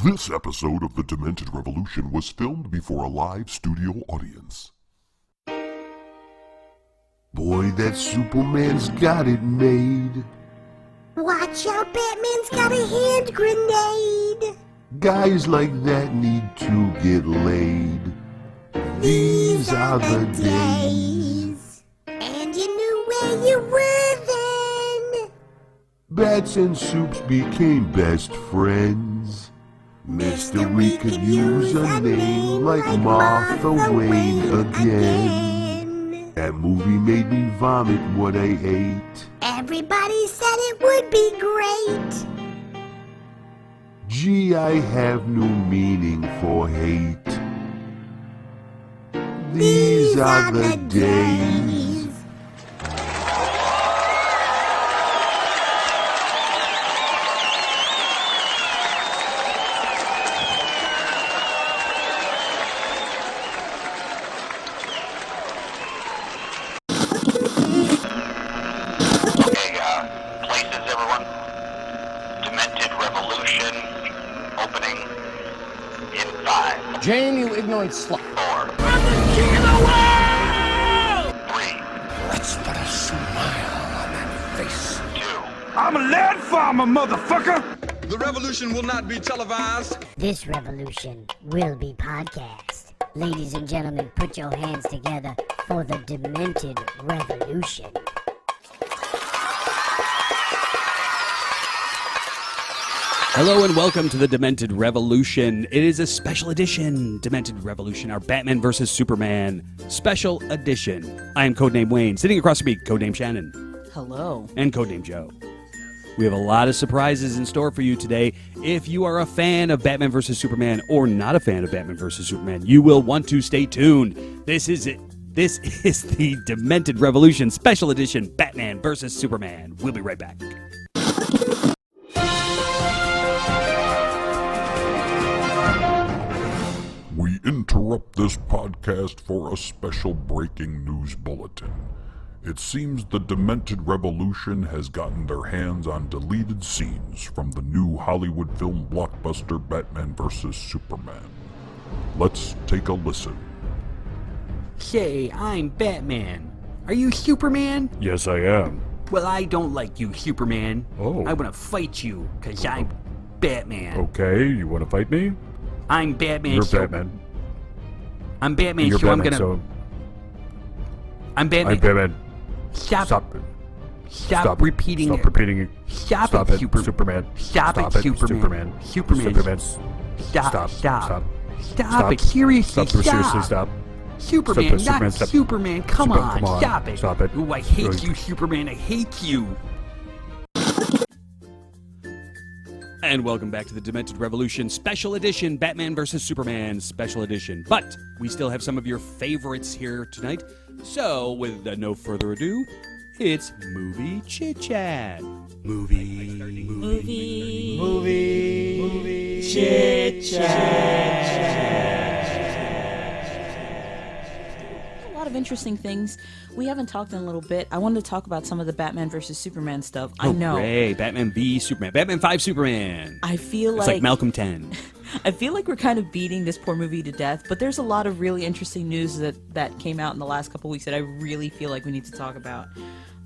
This episode of The Demented Revolution was filmed before a live studio audience. Boy, that Superman's got it made. Watch out, Batman's got a hand grenade. Guys like that need to get laid. These are the days. And you knew where you were then. Bats and Soups became best friends. Mister, we could use a name like Martha Wayne again. That movie made me vomit what I ate. Everybody said it would be great. Gee, I have no meaning for hate. These are the days. Places, everyone. Demented Revolution opening in 5. Jane, you ignorant slut. 4. I'm the king of the world! 3. Let's put a smile on that face. 2. I'm a land farmer, motherfucker! The revolution will not be televised. This revolution will be podcast. Ladies and gentlemen, put your hands together for the Demented Revolution. Hello and welcome to the Demented Revolution. It is a special edition, Demented Revolution, our Batman vs. Superman special edition. I am Codename Wayne. Sitting across from me, Codename Shannon. Hello. And Codename Joe. We have a lot of surprises in store for you today. If you are a fan of Batman vs. Superman or not a fan of Batman vs. Superman, you will want to stay tuned. This is it. This is the Demented Revolution special edition, Batman vs. Superman. We'll be right back. We interrupt this podcast for a special breaking news bulletin. It seems the Demented Revolution has gotten their hands on deleted scenes from the new Hollywood film blockbuster Batman vs. Superman. Let's take a listen. Say, I'm Batman. Are you Superman? Yes, I am. Well, I don't like you, Superman. Oh. I want to fight you, because I'm Batman. Okay, you want to fight me? I'm Batman. You're so Batman. I'm Batman, You're so Batman, I'm gonna... so I'm Batman. I'm Batman. Stop repeating Stop it. repeating it. Stop it, it, Superman. Stop it, Superman. Superman. Stop Stop. it. Seriously, Seriously, stop. Superman, Superman, not stop. Superman. Come on, stop it. Stop it. Ooh, I hate you, Superman. I hate you. And welcome back to the Demented Revolution Special Edition, Batman vs. Superman Special Edition. But we still have some of your favorites here tonight. So, with no further ado, it's Movie Chit Chat. Movie Chit Chat. A lot of interesting things. We haven't talked in a little bit. I wanted to talk about some of the Batman versus Superman stuff. I know. Hooray, Batman v Superman. Batman 5 Superman. I feel It's like Malcolm 10. I feel like we're kind of beating this poor movie to death, but there's a lot of really interesting news that came out in the last couple weeks that I really feel like we need to talk about.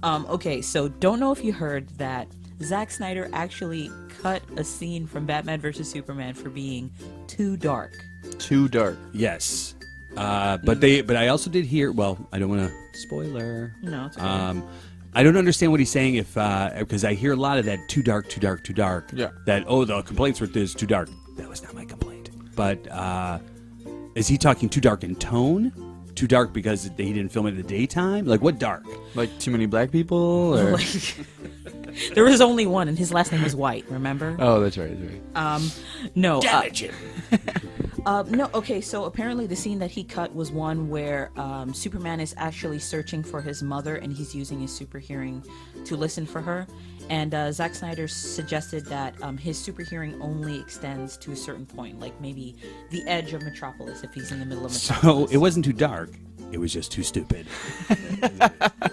Okay, so don't know if you heard that Zack Snyder actually cut a scene from Batman vs. Superman for being too dark. Too dark. Yes. But I also did hear, well, I don't want to spoiler. No, it's okay. I don't understand what he's saying because I hear a lot of that too dark. Yeah. That, the complaints were this too dark. That was not my complaint. But is he talking too dark in tone? Too dark because he didn't film it in the daytime? Like, what dark? Like too many black people? Or? There was only one, and his last name was White, remember? Oh, that's right. No. Damage him. No, okay, so apparently the scene that he cut was one where Superman is actually searching for his mother, and he's using his super hearing to listen for her. And Zack Snyder suggested that his super hearing only extends to a certain point, like maybe the edge of Metropolis if he's in the middle of Metropolis. So it wasn't too dark. It was just too stupid.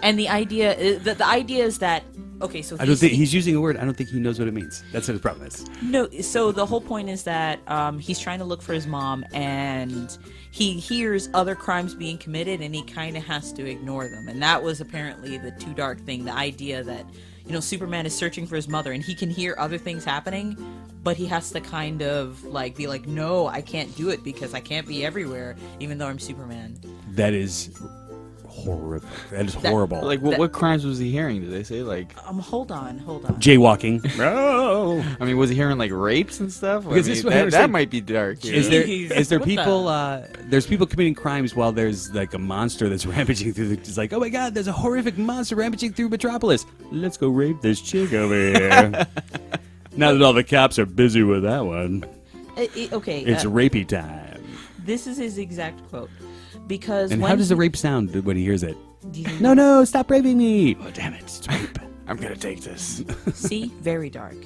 And the idea is that Okay, so I don't think he's using a word. I don't think he knows what it means. That's what his problem is. No, so the whole point is that he's trying to look for his mom, and he hears other crimes being committed, and he kind of has to ignore them. And that was apparently the too dark thing, the idea that, you know, Superman is searching for his mother, and he can hear other things happening, but he has to kind of, like, be like, no, I can't do it because I can't be everywhere, even though I'm Superman. That is horrific. That is horrible. Like, what crimes was he hearing? Did they say, like... Hold on. Jaywalking. No! I mean, was he hearing, like, rapes and stuff? Because I mean, that might be dark. Is there people, there's people committing crimes while there's, like, a monster that's rampaging through it's like, oh my god, there's a horrific monster rampaging through Metropolis. Let's go rape this chick over here. Now that all the cops are busy with that one. Okay. It's rapey time. This is his exact quote. Because and when how does the rape sound when he hears it? Do you think No, stop raping me. Oh, damn it. It's rape. I'm gonna take this. See? Very dark.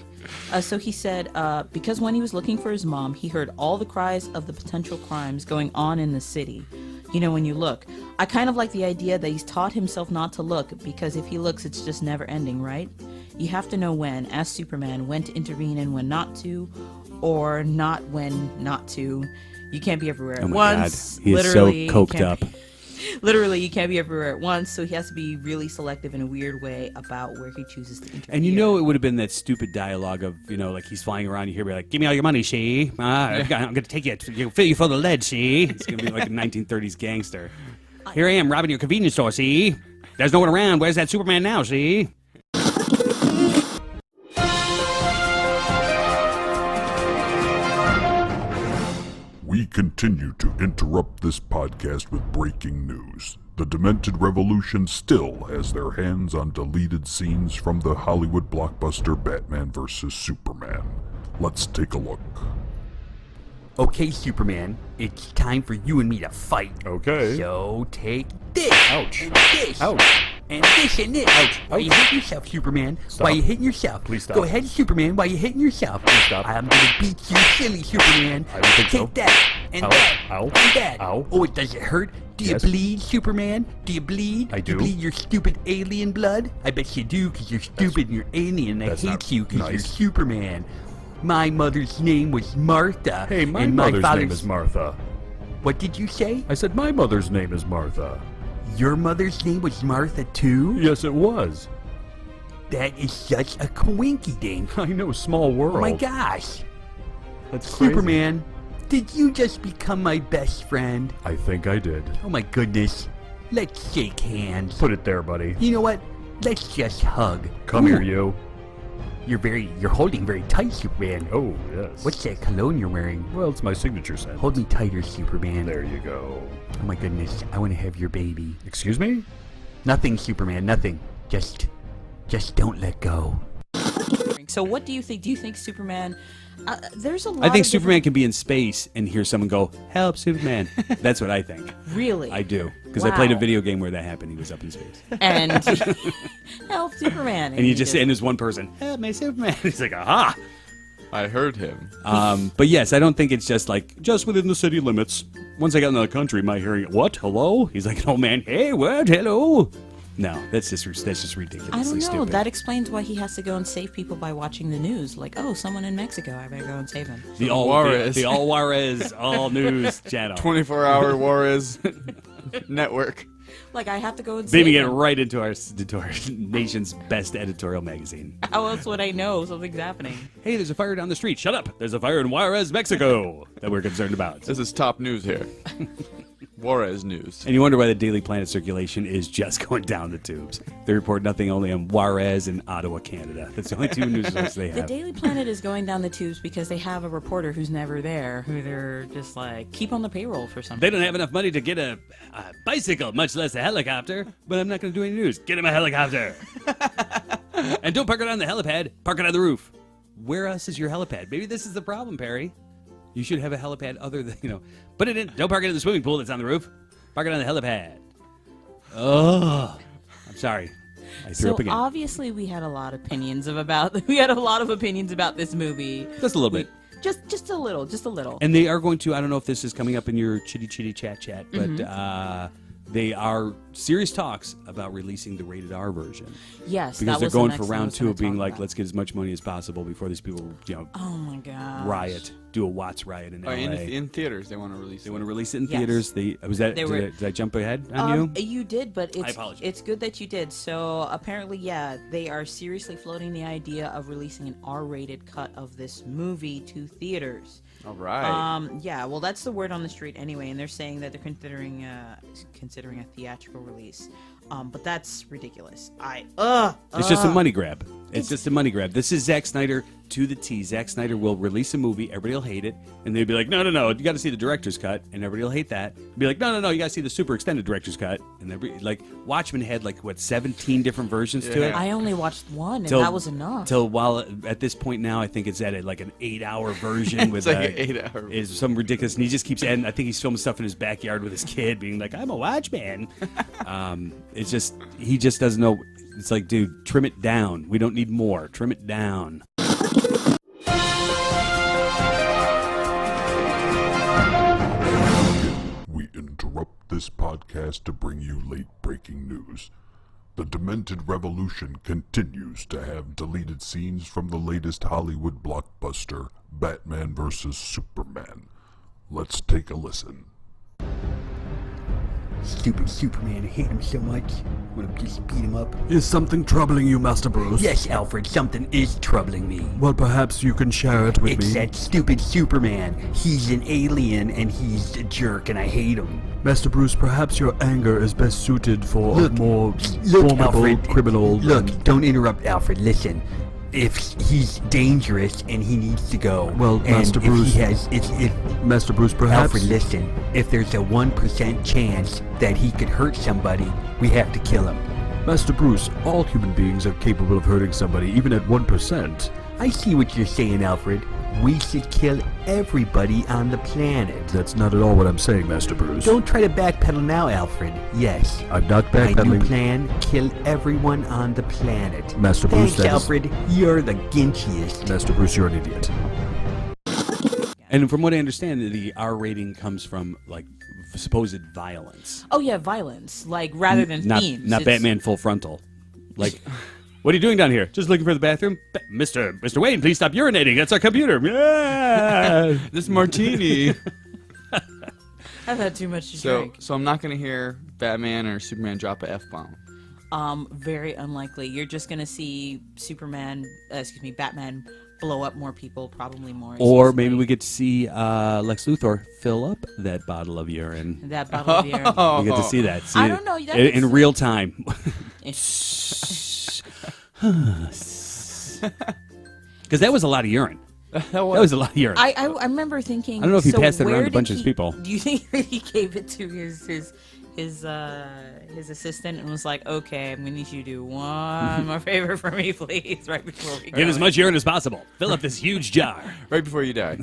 So he said, because when he was looking for his mom, he heard all the cries of the potential crimes going on in the city. You know, when you look. I kind of like the idea that he's taught himself not to look, because if he looks, it's just never ending, right? You have to know when, as Superman, when to intervene and when not to, or not when not to. You can't be everywhere at once. God. He is so coked up. Literally, you can't be everywhere at once, so he has to be really selective in a weird way about where he chooses to interfere. And you know it would have been that stupid dialogue of, you know, like he's flying around, you hear me like, give me all your money, she. I'm going to take you, fill you full of lead, she. It's going to be like a 1930s gangster. Here I am robbing your convenience store, see? There's no one around. Where's that Superman now, see? We continue to interrupt this podcast with breaking news. The Demented Revolution still has their hands on deleted scenes from the Hollywood blockbuster Batman vs. Superman. Let's take a look. Okay, Superman, it's time for you and me to fight. Okay. So take this. Ouch. And this. Ouch. And this and this. Ouch. Why you hitting yourself, Superman? Stop. Why you hitting yourself? Please stop. Go ahead, Superman. Why you hitting yourself? Please stop. I'm gonna beat you, silly Superman. I don't think Take so. that. And Ow. that. Ow. And that. Ow. Oh, does it hurt? Do you Yes. bleed, Superman? Do you bleed? I Do you do. bleed your stupid alien blood? I bet you do, because you're stupid and you're alien. I that's hate not you because you're nice. Superman. My mother's name was Martha. Hey, my and mother's father's name is Martha. What did you say? I said my mother's name is Martha. Your mother's name was Martha too? Yes, it was. That is such a coinky dink. I know, small world. Oh my gosh. That's crazy. Superman, did you just become my best friend? I think I did. Oh my goodness. Let's shake hands. Put it there, buddy. You know what? Let's just hug. Come Ooh, here, you. You're holding very tight, Superman. Oh, yes. What's that cologne you're wearing? Well, it's my signature scent. Hold me tighter, Superman. There you go. Oh my goodness. I want to have your baby. Excuse me? Nothing, Superman, nothing. Just don't let go. So what do you think? Do you think Superman... there's a lot I think of Superman can be in space and hear someone go, help, Superman. That's what I think. Really? I do. Because I played a Wow. video game where that happened. He was up in space. And help Superman. And you just and there's one person, help me, Superman. He's like, aha. I heard him. But yes, I don't think it's just like, just within the city limits. Once I got into the country, my hearing, what, hello? He's like an old man, hey, what, hello? No, that's just ridiculously I don't know. stupid. That explains why he has to go and save people by watching the news. Like, oh, someone in Mexico. I better go and save him. the all Juarez. the all Juarez all news channel. 24-hour Juarez network. Like, I have to go and Beaming save it him. right into our nation's best editorial magazine. How else would I know something's happening? Hey, there's a fire down the street. Shut up. There's a fire in Juarez, Mexico that we're concerned about. This is top news here. Juarez news. And you wonder why the Daily Planet circulation is just going down the tubes. They report nothing only on Juarez and Ottawa, Canada. That's the only two news sources they The have. Daily Planet is going down the tubes because they have a reporter who's never there, who they're just like, keep on the payroll for something. They don't have enough money to get a bicycle, much less a helicopter. But I'm not going to do any news. Get him a helicopter. And don't park it on the helipad. Park it on the roof. Where else is your helipad? Maybe this is the problem, Perry. You should have a helipad other than, put it in. Don't park it in the swimming pool that's on the roof. Park it on the helipad. Oh, I'm sorry. I threw up So again. obviously we had a lot of opinions about this movie. Just a little bit. Just a little. And they are going to, I don't know if this is coming up in your chitty chat, but they are serious talks about releasing the rated R version. Yes, Because that they're was the going next for thing I round was two gonna of being talk like, about. let's get as much money as possible before these people, Oh my god. riot, do a Watts riot in LA. In theaters, they want to release They it. want to release it in Yes. theaters. Did I jump ahead on you? You did, but I apologize. it's good that you did. So apparently, yeah, they are seriously floating the idea of releasing an R-rated cut of this movie to theaters. All right. Yeah, well, that's the word on the street anyway, and they're saying that they're considering a theatrical release. But that's ridiculous. It's just a money grab. It's just a money grab. This is Zack Snyder to the T. Zack Snyder will release a movie, everybody will hate it, and they'll be like, no, you got to see the director's cut, and everybody will hate that. Be like, no, you got to see the super extended director's cut, and they'll be like, Watchmen had 17 different versions to it. I only watched one, and that was enough. Till while at this point now, I think it's at an 8-hour version with like an 8-hour. is some ridiculous, and he just keeps adding. I think he's filming stuff in his backyard with his kid, being like, "I'm a Watchman." It's just he just doesn't know. It's like, dude, trim it down. We don't need more. Trim it down. We interrupt this podcast to bring you late-breaking news. The Demented Revolution continues to have deleted scenes from the latest Hollywood blockbuster, Batman vs. Superman. Let's take a listen. Stupid Superman, I hate him so much. I want to just beat him up. Is something troubling you, Master Bruce? Yes, Alfred, something is troubling me. Well, perhaps you can share it with It's me. that stupid Superman. He's an alien and he's a jerk and I hate him. Master Bruce, perhaps your anger is best suited for Look, a more look, formidable Alfred, criminal. Look, don't interrupt, Alfred. Listen. If he's dangerous and he needs to go, Well, and Master Bruce, if Master Bruce, perhaps. Alfred, listen. If there's a 1% chance that he could hurt somebody, we have to kill him. Master Bruce, all human beings are capable of hurting somebody, even at 1%. I see what you're saying, Alfred. We should kill everybody on the planet. That's not at all what I'm saying, Master Bruce. Don't try to backpedal now, Alfred. Yes. I'm not My new backpedaling. plan, kill everyone on the planet. Master Bruce, Thanks, that is- Alfred. You're the ginchiest. Master Bruce, you're an idiot. And from what I understand, the R rating comes from supposed violence. Oh yeah, violence, rather than not, themes. Not It's- Batman full frontal. What are you doing down here? Just looking for the bathroom? Mr. Wayne, please stop urinating. That's our computer. Yeah. This martini. I've had too much to drink. So I'm not gonna hear Batman or Superman drop a F-bomb. Very unlikely. You're just gonna see Batman blow up more people, probably more. Or maybe we get to see Lex Luthor fill up that bottle of urine. that bottle of beer. You get to see that. See I it don't know, that in makes- real time. Because that was a lot of urine. That was a lot of urine. I remember thinking. I don't know if he so passed it around where to a bunch did of his people. Do you think that he gave it to his assistant and was like, "Okay, I'm gonna need you to do one more favor for me, please, right before we go." Get as much urine as possible. Fill up this huge jar. Right before you die.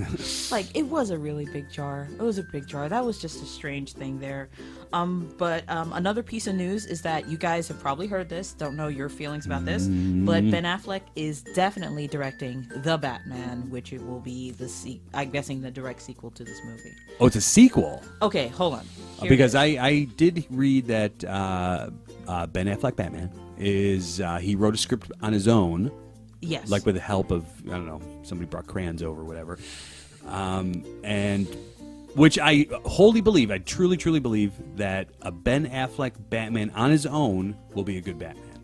It was a really big jar. It was a big jar. That was just a strange thing there. But another piece of news is that you guys have probably heard this. Don't know your feelings about this, but Ben Affleck is definitely directing The Batman, which it will be I'm guessing the direct sequel to this movie. Oh, it's a sequel. Okay, hold on. Here Because it is. I did read that Ben Affleck Batman is he wrote a script on his own. Yes. With the help of, I don't know, somebody brought crayons over or whatever. And which I wholly believe, I truly, truly believe that a Ben Affleck Batman on his own will be a good Batman.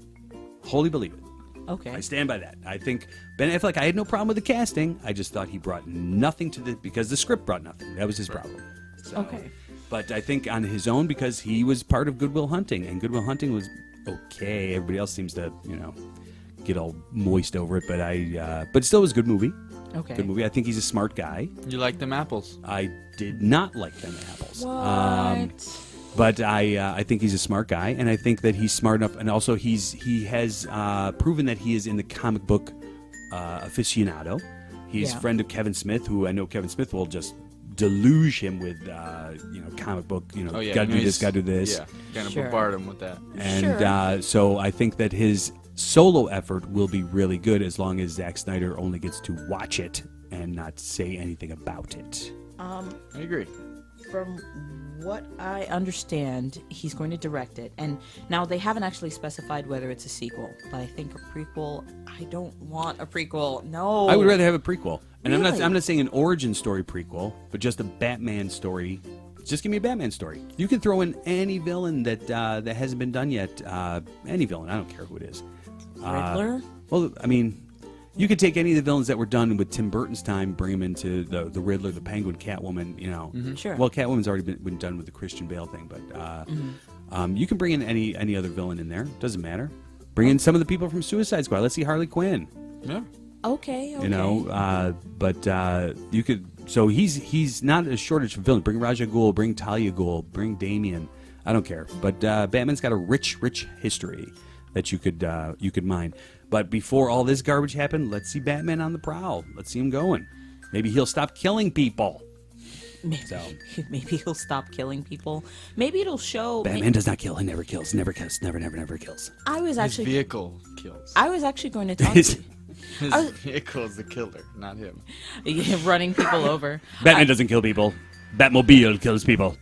Wholly believe it. Okay. I stand by that. I think Ben Affleck, I had no problem with the casting. I just thought he brought nothing to because the script brought nothing. That was his problem. So, Okay. But I think on his own, because he was part of Good Will Hunting, and Good Will Hunting was okay. Everybody else seems to, get all moist over it, but but it still was a good movie. Okay. Good movie. I think he's a smart guy. You like them apples? I did not like them apples. What? But I think he's a smart guy, and I think that he's smart enough, and also he has proven that he is in the comic book aficionado. He's a friend of Kevin Smith, who I know Kevin Smith will just deluge him with comic book. Oh yeah. Gotta do this, gotta do this. Yeah. Kind of Sure. bombard him with that. And so I think that his solo effort will be really good as long as Zack Snyder only gets to watch it and not say anything about it. I agree. from what I understand, he's going to direct it. And now they haven't actually specified whether it's a sequel, but I think a prequel. I don't want a prequel. No. I would rather have a prequel. And Really? I'm not saying an origin story prequel, but just a Batman story. Just give me a Batman story. You can throw in any villain that that hasn't been done yet. Any villain. I don't care who it is. Riddler? Well, I mean, you could take any of the villains that were done with Tim Burton's time, bring them into the Riddler, the Penguin, Catwoman, you know. Sure. Well, Catwoman's already been done with the Christian Bale thing, but you can bring in any other villain in there. Doesn't matter. Bring in some of the people from Suicide Squad. Let's see Harley Quinn. Yeah. Okay. You know, but you could. So he's not a shortage of villains. Bring Ra's al Ghul, bring Talia Ghul, bring Damian. I don't care. But Batman's got a rich history that you could mine. But before all this garbage happened, let's see Batman on the prowl. Let's see him going. Maybe he'll stop killing people. Maybe he'll stop killing people. Maybe it'll show. Batman does not kill. He never kills. Never kills. Never kills. I was His actually. vehicle kills. I was actually going to talk to you. His vehicle is the killer, not him. Running people over. Batman doesn't kill people. Batmobile kills people.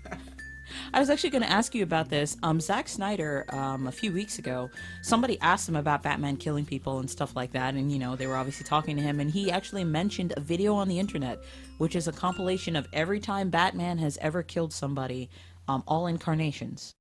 I was actually going to ask you about this. Zack Snyder, a few weeks ago, somebody asked him about Batman killing people and stuff like that, and, you know, they were obviously talking to him, and he actually mentioned a video on the internet, which is a compilation of every time Batman has ever killed somebody, all incarnations.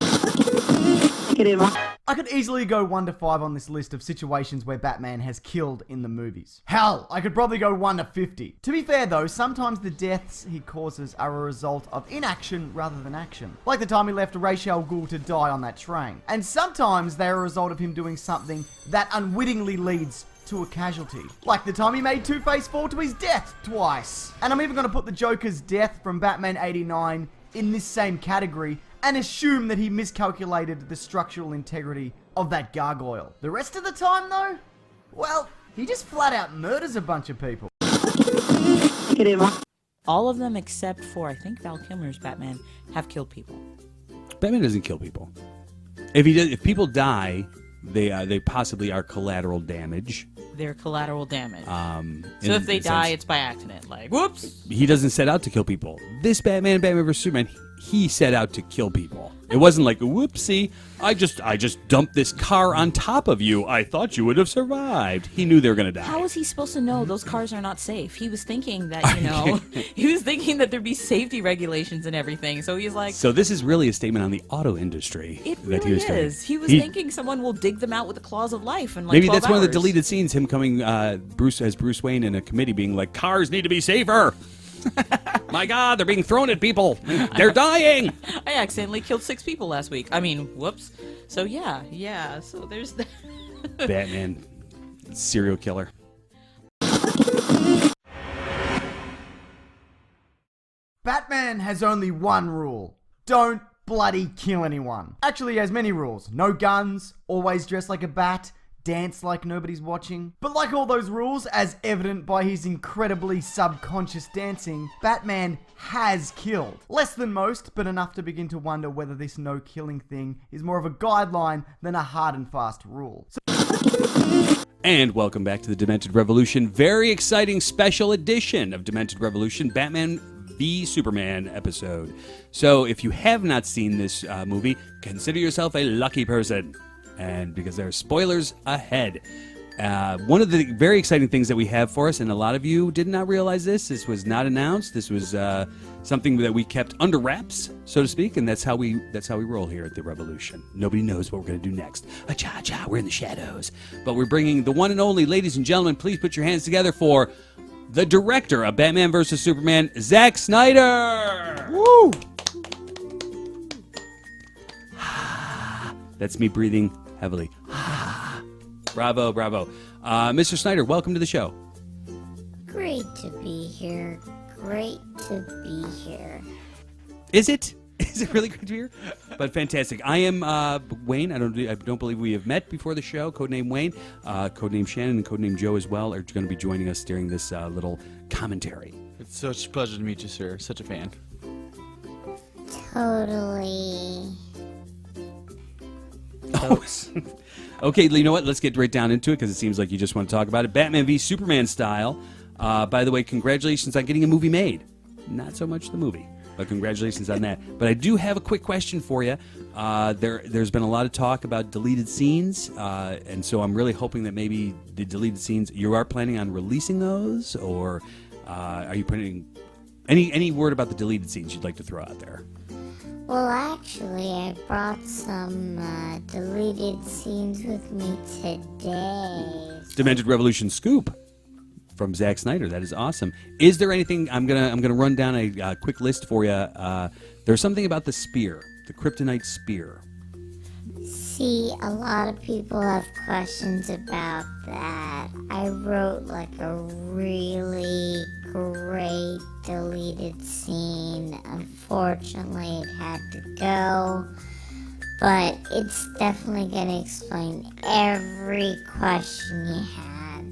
I could easily go 1 to 5 on this list of situations where Batman has killed in the movies. Hell, I could probably go 1 to 50. To be fair though, sometimes the deaths he causes are a result of inaction rather than action. Like the time he left Ra's al Ghul to die on that train. And sometimes they're a result of him doing something that unwittingly leads to a casualty. Like the time he made Two-Face fall to his death twice. And I'm even going to put the Joker's death from Batman 89 in this same category and assume that he miscalculated the structural integrity of that gargoyle. The rest of the time though, well, he just flat out murders a bunch of people. All of them except for, I think, Val Kilmer's Batman have killed people. Batman doesn't kill people. If people die, they possibly are collateral damage. They're collateral damage. So so if they die, it's by accident. Like, whoops! He doesn't set out to kill people. This Batman vs. Superman, he set out to kill people. It wasn't like, whoopsie, I just dumped this car on top of you. I thought you would have survived. He knew they were going to die. How was he supposed to know those cars are not safe? He was thinking that, you know, he was thinking that there'd be safety regulations and everything. So he's like... So this is really a statement on the auto industry. It that really he was doing. is. He was thinking someone will dig them out with the claws of life in like Maybe 12 that's one of the hours. deleted scenes, him coming as Bruce Wayne in a committee being like, cars need to be safer. My God, they're being thrown at people. They're dying. I accidentally killed 6 people last week. I mean, whoops. So yeah. So there's that. Batman, serial killer. Batman has only one rule. Don't bloody kill anyone. Actually, he has many rules. No guns, always dress like a bat, dance like nobody's watching. But like all those rules, as evident by his incredibly subconscious dancing, Batman has killed. Less than most, but enough to begin to wonder whether this no killing thing is more of a guideline than a hard and fast rule. And welcome back to the Demented Revolution. Very exciting special edition of Demented Revolution, Batman v Superman episode. So if you have not seen this movie, consider yourself a lucky person. And because there are spoilers ahead. One of the very exciting things that we have for us, and a lot of you did not realize this was not announced. This was something that we kept under wraps, so to speak, and that's how we roll here at the Revolution. Nobody knows what we're going to do next. Cha-cha, we're in the shadows. But we're bringing the one and only, ladies and gentlemen, please put your hands together for the director of Batman vs. Superman, Zack Snyder! Woo! That's me breathing heavily. Bravo. Mr. Snyder, welcome to the show. Great to be here. Great to be here. Is it? Is it really great to be here? But fantastic. I am Wayne. I don't believe we have met before the show. Codename Wayne, codename Shannon, and codename Joe as well are going to be joining us during this little commentary. It's such a pleasure to meet you, sir. Such a fan. Totally. Oh. Okay, you know what? Let's get right down into it because it seems like you just want to talk about it. Batman v Superman style. By the way, congratulations on getting a movie made. Not so much the movie. But congratulations on that. But I do have a quick question for you. There's been a lot of talk about deleted scenes, and so I'm really hoping that maybe the deleted scenes, you are planning on releasing those, or are you putting any word about the deleted scenes you'd like to throw out there? Well, actually, I brought some deleted scenes with me today. Demented Revolution scoop from Zack Snyder. That is awesome. Is there anything? I'm gonna run down a quick list for you. There's something about the spear, the kryptonite spear. See, a lot of people have questions about that. I wrote like a really great deleted scene. Unfortunately, it had to go. But it's definitely going to explain every question you had.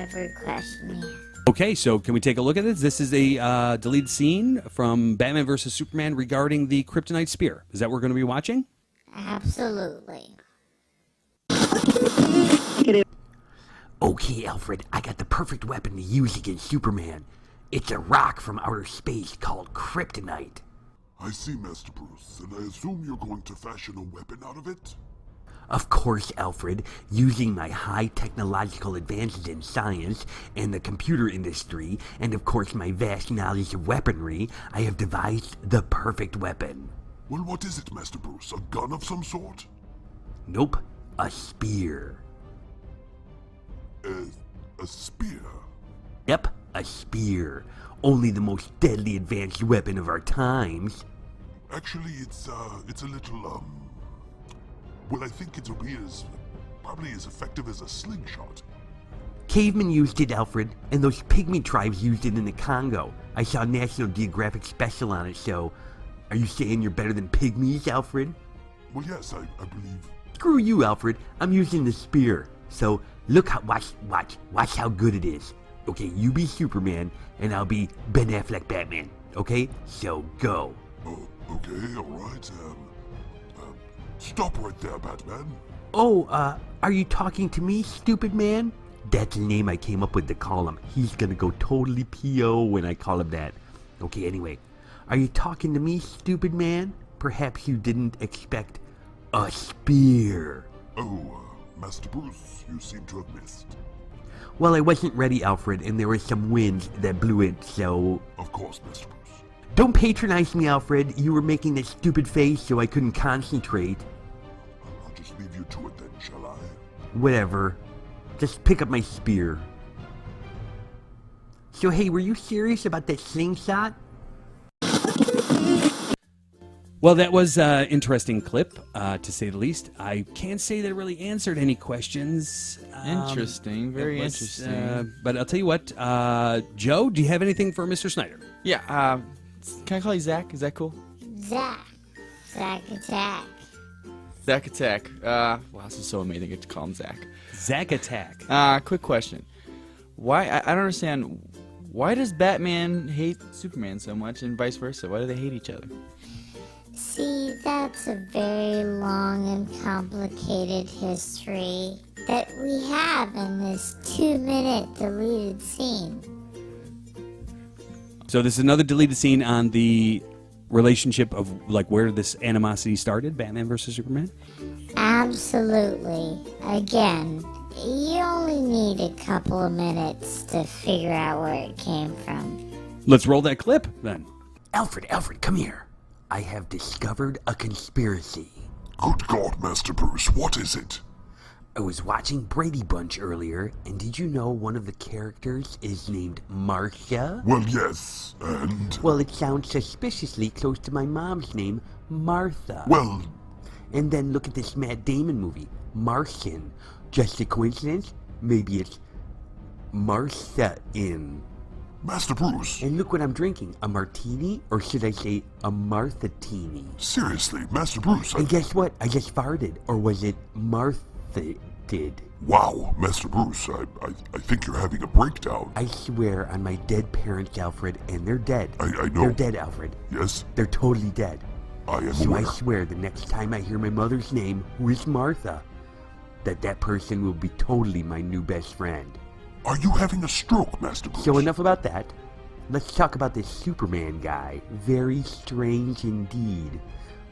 Every question you had. Okay, so can we take a look at this? This is a deleted scene from Batman vs. Superman regarding the kryptonite spear. Is that what we're going to be watching? Absolutely. Okay, Alfred, I got the perfect weapon to use against Superman. It's a rock from outer space called kryptonite. I see, Master Bruce, and I assume you're going to fashion a weapon out of it? Of course, Alfred, using my high technological advances in science and the computer industry, and of course my vast knowledge of weaponry, I have devised the perfect weapon. Well, what is it, Master Bruce? A gun of some sort? Nope, a spear. A spear? Yep, a spear. Only the most deadly advanced weapon of our times. Actually, it's a little, well, I think it'll be probably as effective as a slingshot. Cavemen used it, Alfred, and those pygmy tribes used it in the Congo. I saw National Geographic special on it, so... Are you saying you're better than pygmies, Alfred? Well, yes, I believe. Screw you, Alfred. I'm using the spear. So, watch how good it is. Okay, you be Superman, and I'll be Ben Affleck Batman. Okay? So, go. Oh, okay, alright, stop right there, Batman. Oh, are you talking to me, stupid man? That's the name I came up with to call him. He's gonna go totally P.O. when I call him that. Okay, anyway. Are you talking to me, stupid man? Perhaps you didn't expect a spear. Oh, Master Bruce, you seem to have missed. Well, I wasn't ready, Alfred, and there was some wind that blew it, so... Of course, Master Bruce. Don't patronize me, Alfred. You were making that stupid face so I couldn't concentrate. I'll just leave you to it then, shall I? Whatever. Just pick up my spear. So hey, were you serious about that slingshot? Well, that was an interesting clip, to say the least. I can't say that it really answered any questions. Interesting, very interesting. But I'll tell you what, Joe, do you have anything for Mr. Snyder? Yeah, can I call you Zach? Is that cool? Zach Attack. Zach Attack. Wow, this is so amazing. I get to call him Zach. Zach Attack. Quick question. Why, I don't understand, why does Batman hate Superman so much and vice versa? Why do they hate each other? See, that's a very long and complicated history that we have in this 2-minute deleted scene. So this is another deleted scene on the relationship of, like, where this animosity started, Batman versus Superman? Absolutely. Again, you only need a couple of minutes to figure out where it came from. Let's roll that clip, then. Alfred, come here. I have discovered a conspiracy. Good God, Master Bruce, what is it? I was watching Brady Bunch earlier, and did you know one of the characters is named Marcia? Well, yes, and... Well, it sounds suspiciously close to my mom's name, Martha. Well... And then look at this Matt Damon movie, Martian. Just a coincidence? Maybe it's Martha-in. Master Bruce. And look what I'm drinking, a martini, or should I say a Martha-tini? Seriously, Master Bruce, And guess what? I just farted, or was it Martha did? Wow, Master Bruce, I think you're having a breakdown. I swear on my dead parents, Alfred, and they're dead. I know. They're dead, Alfred. Yes? They're totally dead. I am So aware. I swear the next time I hear my mother's name, who is Martha, that person will be totally my new best friend. Are you having a stroke, Master Bruce? So enough about that. let's talk about this Superman guy. Very strange indeed.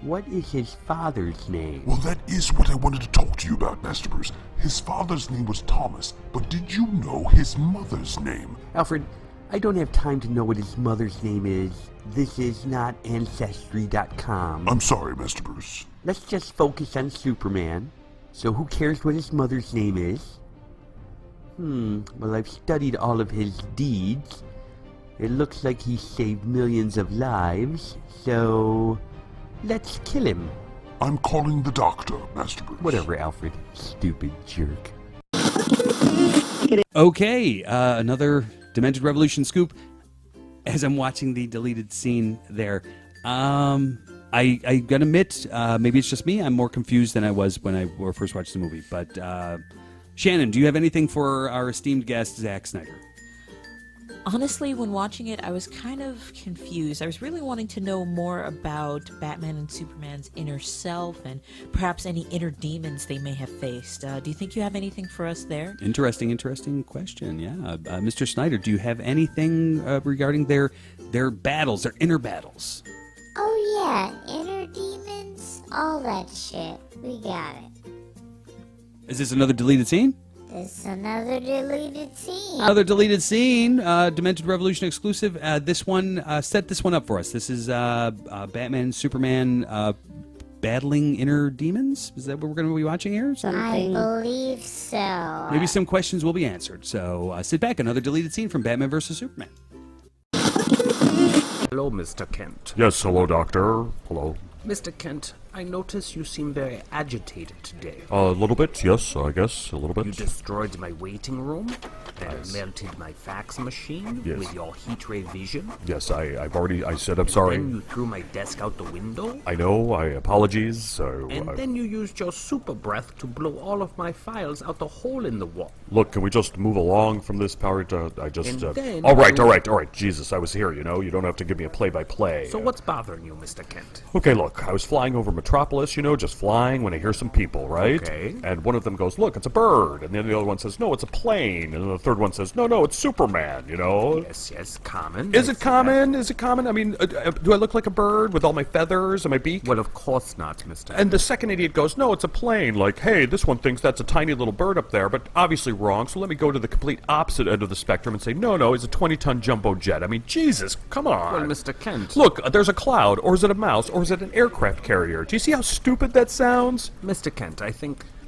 What is his father's name? Well, that is what I wanted to talk to you about, Master Bruce. His father's name was Thomas, but did you know his mother's name? Alfred, I don't have time to know what his mother's name is. This is not Ancestry.com. I'm sorry, Master Bruce. Let's just focus on Superman. So who cares what his mother's name is? Well, I've studied all of his deeds. It looks like he saved millions of lives, so let's kill him. I'm calling the doctor, Master Bruce. Whatever, Alfred. Stupid jerk. Okay, another Demented Revolution scoop. As I'm watching the deleted scene there, I gotta admit, maybe it's just me. I'm more confused than I was when I first watched the movie. But Shannon, do you have anything for our esteemed guest, Zack Snyder? Honestly, when watching it, I was kind of confused. I was really wanting to know more about Batman and Superman's inner self and perhaps any inner demons they may have faced. Do you think you have anything for us there? Interesting question. Yeah, Mr. Snyder, do you have anything regarding their battles, their inner battles? Oh yeah, inner demons, all that shit. We got it. Is this another deleted scene? It's another deleted scene. Another deleted scene, Demented Revolution exclusive. This one, set this one up for us. This is Batman and Superman battling inner demons. Is that what we're going to be watching here? I believe so. Maybe some questions will be answered. So sit back. Another deleted scene from Batman vs. Superman. Hello, Mr. Kent. Yes, hello, Doctor. Hello. Mr. Kent, I notice you seem very agitated today. A little bit, yes, I guess, a little bit. You destroyed my waiting room and melted my fax machine with your heat ray vision. Yes, I said I'm sorry. Then you threw my desk out the window. I know, apologies, so... And then you used your super breath to blow all of my files out the hole in the wall. Look, can we just move along from this part? All right, Jesus, I was here, you know? You don't have to give me a play-by-play. So what's bothering you, Mr. Kent? Okay, look, I was flying over Metropolis, you know, just flying when I hear some people, right? Okay. And one of them goes, look, it's a bird. And then the other one says, no, it's a plane. And then the third one says, no, it's Superman, you know? Yes, common. Is it common? Is it common? I mean, do I look like a bird with all my feathers and my beak? Well, of course not, Mr. And the second idiot goes, no, it's a plane. Like, hey, this one thinks that's a tiny little bird up there, but obviously wrong. So let me go to the complete opposite end of the spectrum and say, no, it's a 20-ton jumbo jet. I mean, Jesus, come on. Well, Mr. Kent. Look, there's a cloud, or is it a mouse, or is it an aircraft carrier? Do you see how stupid that sounds? Mr. Kent, I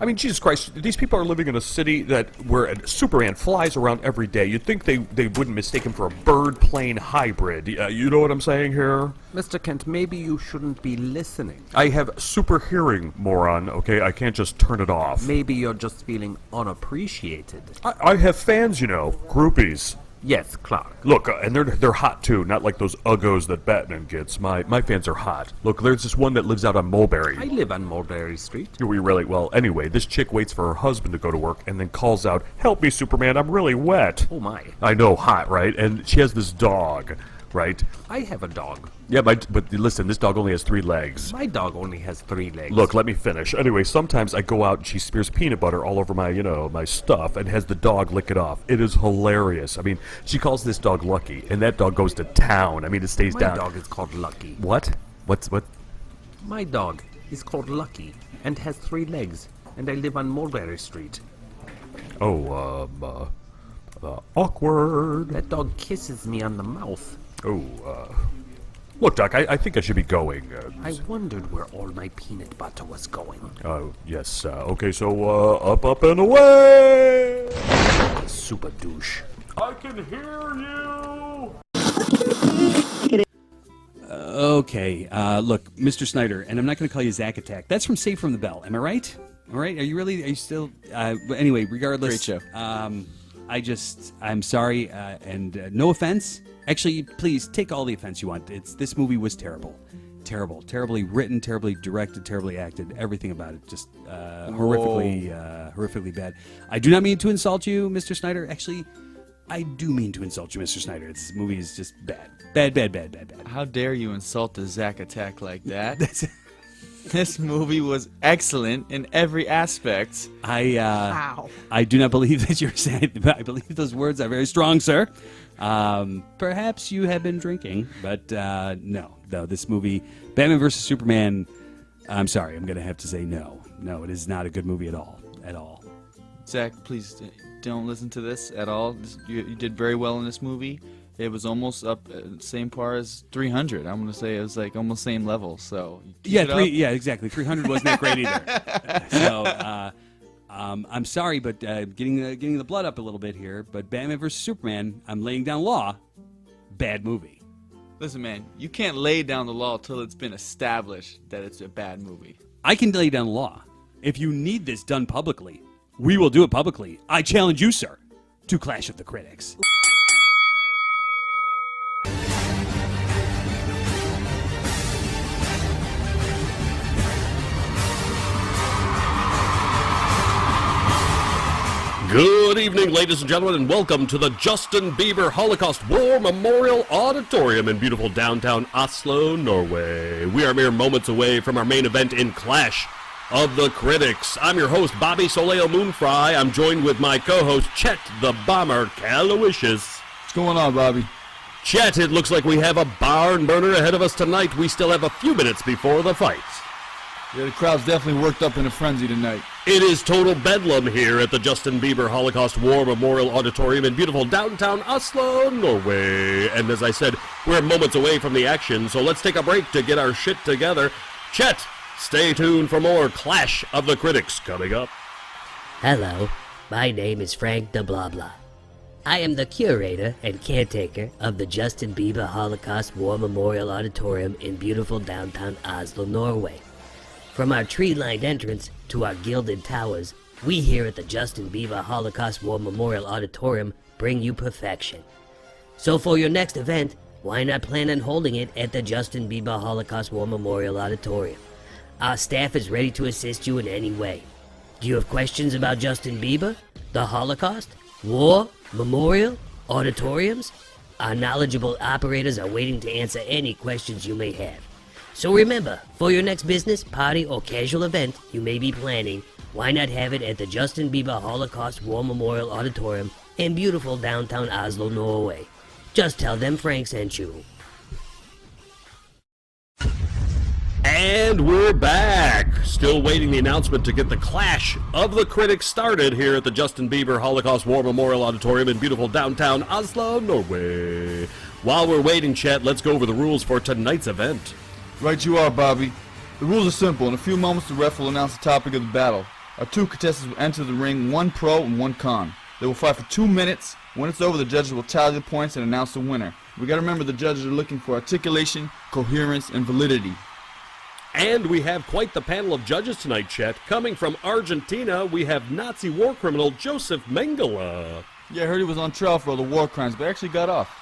mean, Jesus Christ, these people are living in a city where Superman flies around every day. You'd think they wouldn't mistake him for a bird-plane hybrid. You know what I'm saying here? Mr. Kent, maybe you shouldn't be listening. I have super hearing, moron, okay? I can't just turn it off. Maybe you're just feeling unappreciated. I have fans, you know, groupies. Yes, Clark. Look, and they're hot too, not like those uggos that Batman gets. My fans are hot. Look, there's this one that lives out on Mulberry. I live on Mulberry Street. We really well. Anyway, this chick waits for her husband to go to work and then calls out, "Help me, Superman! I'm really wet." Oh my! I know, hot, right? And she has this dog, right? I have a dog. Yeah, but listen, this dog only has 3 legs. My dog only has 3 legs. Look, let me finish. Anyway, sometimes I go out and she smears peanut butter all over my, my stuff and has the dog lick it off. It is hilarious. I mean, she calls this dog Lucky, and that dog goes to town. I mean, it stays down. My dog is called Lucky. What? What? My dog is called Lucky and has 3 legs, and I live on Mulberry Street. Oh, awkward. That dog kisses me on the mouth. Look, Doc, I think I should be going. I wondered where all my peanut butter was going. Oh, yes. Okay, so, up and away! Super douche. I can hear you! Okay, look, Mr. Snyder, and I'm not going to call you Zack Attack. That's from Save from the Bell. Am I right? All right? Are you still... anyway, regardless... Great show. I'm sorry, and no offense. Actually, please, take all the offense you want. This movie was terrible. Terribly written, terribly directed, terribly acted. Everything about it just horrifically bad. I do not mean to insult you, Mr. Snyder. Actually, I do mean to insult you, Mr. Snyder. This movie is just bad. Bad. How dare you insult the Zack Attack like that? This movie was excellent in every aspect. I do not believe that you're saying. I believe those words are very strong, sir. Perhaps you have been drinking, but no, this movie, Batman vs. Superman, I'm sorry, I'm going to have to say no. No, it is not a good movie at all. At all. Zach, please don't listen to this at all. You did very well in this movie. It was almost up same par as 300. I'm going to say it was like almost same level. So yeah, exactly. 300 wasn't that great either. So I'm sorry, but getting the blood up a little bit here. But Batman vs. Superman, I'm laying down law. Bad movie. Listen, man, you can't lay down the law till it's been established that it's a bad movie. I can lay down the law. If you need this done publicly, we will do it publicly. I challenge you, sir, to Clash of the Critics. Good evening, ladies and gentlemen, and welcome to the Justin Bieber Holocaust War Memorial Auditorium in beautiful downtown Oslo, Norway. We are mere moments away from our main event in Clash of the Critics. I'm your host, Bobby Soleo Moonfry. I'm joined with my co-host, Chet the Bomber Caloysius. What's going on, Bobby? Chet, it looks like we have a barn burner ahead of us tonight. We still have a few minutes before the fight. Yeah, the crowd's definitely worked up in a frenzy tonight. It is total bedlam here at the Justin Bieber Holocaust War Memorial Auditorium in beautiful downtown Oslo, Norway. And as I said, we're moments away from the action, so let's take a break to get our shit together. Chet, stay tuned for more Clash of the Critics coming up. Hello, my name is Frank de Blah Blah. I am the curator and caretaker of the Justin Bieber Holocaust War Memorial Auditorium in beautiful downtown Oslo, Norway. From our tree-lined entrance to our gilded towers, we here at the Justin Bieber Holocaust War Memorial Auditorium bring you perfection. So for your next event, why not plan on holding it at the Justin Bieber Holocaust War Memorial Auditorium? Our staff is ready to assist you in any way. Do you have questions about Justin Bieber, the Holocaust, war, memorial, auditoriums? Our knowledgeable operators are waiting to answer any questions you may have. So remember, for your next business, party, or casual event you may be planning, why not have it at the Justin Bieber Holocaust War Memorial Auditorium in beautiful downtown Oslo, Norway. Just tell them Frank sent you. And we're back. Still waiting the announcement to get the Clash of the Critics started here at the Justin Bieber Holocaust War Memorial Auditorium in beautiful downtown Oslo, Norway. While we're waiting, Chet, let's go over the rules for tonight's event. Right you are, Bobby. The rules are simple. In a few moments, the ref will announce the topic of the battle. Our two contestants will enter the ring, one pro and one con. They will fight for 2 minutes. When it's over, the judges will tally the points and announce the winner. We gotta remember the judges are looking for articulation, coherence, and validity. And we have quite the panel of judges tonight, Chet. Coming from Argentina, we have Nazi war criminal Joseph Mengele. Yeah, I heard he was on trial for all the war crimes, but actually got off.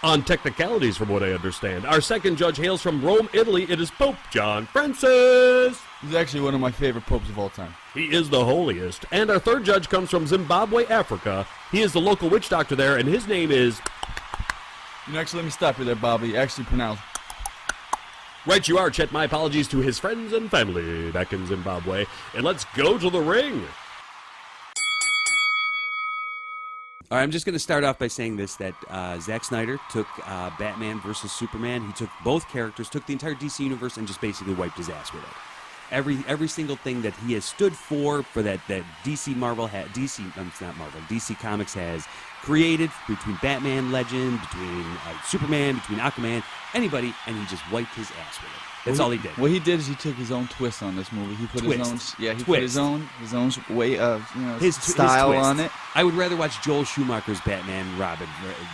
On technicalities, from what I understand. Our second judge hails from Rome, Italy. It is Pope John Francis. He's actually one of my favorite popes of all time. He is the holiest. And our third judge comes from Zimbabwe, Africa. He is the local witch doctor there, and his name is... You know, actually, let me stop you there, Bobby. Actually pronounced... Right you are, Chet. My apologies to his friends and family back in Zimbabwe. And let's go to the ring. All right, I'm just going to start off by saying this, that Zack Snyder took Batman versus Superman. He took both characters, took the entire DC universe, and just basically wiped his ass with it. Every single thing that he has stood for that DC Comics has created, between Batman Legend, between Superman, between Aquaman, anybody, and he just wiped his ass with it. That's all he did. What he did is he took his own twist on this movie. He put Twist. his own, he Twist. put his own way of, his style twist on it. I would rather watch Joel Schumacher's Batman Robin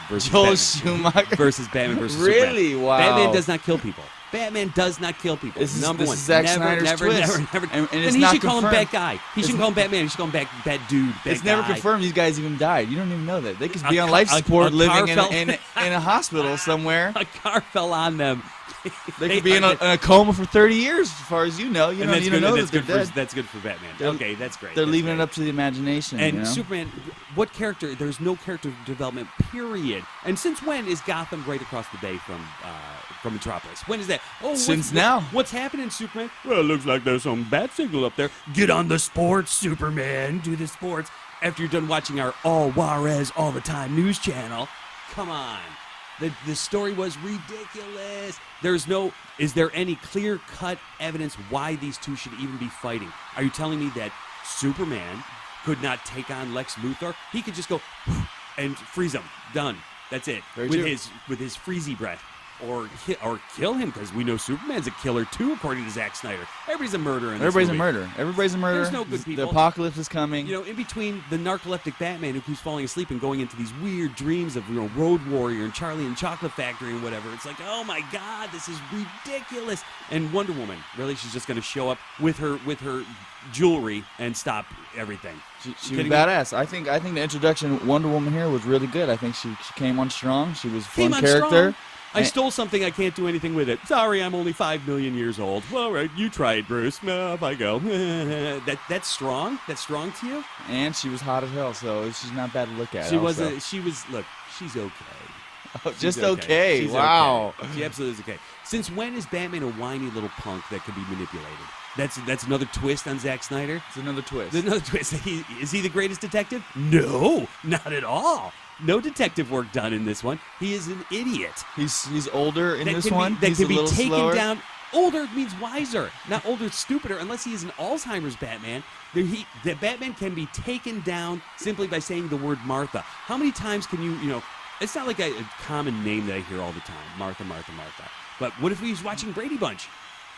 versus Joel Batman, Schumacher versus Batman versus Really? Superman. Wow. Batman does not kill people. Batman does not kill people. This is Number one. This is Zack never, Snyder's never, twist. never. And Then it's he not should call him confirmed. Bat Guy. He shouldn't call him Batman. He should call him Bat Dude. Bat It's never Guy. confirmed these guys even died. You don't even know that. They could be A on ca- life a- support a car living fell- in a hospital somewhere. A car fell on them. They could be in a coma for 30 years, as far as you know. You And don't that's even good. know That's that good they're for dead. that's good for Batman. They're- Okay, that's great. They're That's leaving great. it up to the imagination. And you know? Superman, what character? There's no character development, period. And since when is Gotham right across the bay from Metropolis? When is that? Oh, Since now. What's happening, Superman? Well, it looks like there's some bat signal up there. Get on the sports, Superman. Do the sports. After you're done watching our All Juarez All the Time news channel, come on. The story was ridiculous. Is there any clear-cut evidence why these two should even be fighting? Are you telling me that Superman could not take on Lex Luthor? He could just go and freeze him. Done. That's it. Very with true. his freezy breath. Or kill him, because we know Superman's a killer too, according to Zack Snyder. Everybody's a murderer in this Everybody's movie. a murderer. Everybody's a murderer. There's no good people. The apocalypse is coming. You know, in between the narcoleptic Batman who keeps falling asleep and going into these weird dreams of, Road Warrior and Charlie and Chocolate Factory and whatever, it's like, oh my God, this is ridiculous. And Wonder Woman, really, she's just going to show up with her jewelry and stop everything. She was badass. I think the introduction of Wonder Woman here was really good. I think she came on strong. She was a fun character. I stole something, I can't do anything with it. Sorry, I'm only 5 million years old. Well, right, you try it, Bruce. Off I go. That's strong? That's strong to you? And she was hot as hell, so she's not bad to look at. Look, she's okay. Oh, She's just okay. She's Wow. Okay. She absolutely is okay. Since when is Batman a whiny little punk that can be manipulated? That's another twist on Zack Snyder? It's another twist. There's another twist. Is he the greatest detective? No, not at all. No detective work done in this one. He is an idiot. He's older in this one. He's That can a little be taken slower. down. Older means wiser, not older, stupider. Unless he is an Alzheimer's Batman, the Batman can be taken down simply by saying the word Martha. How many times can you? It's not like a common name that I hear all the time. Martha, Martha, Martha. But what if he's watching Brady Bunch?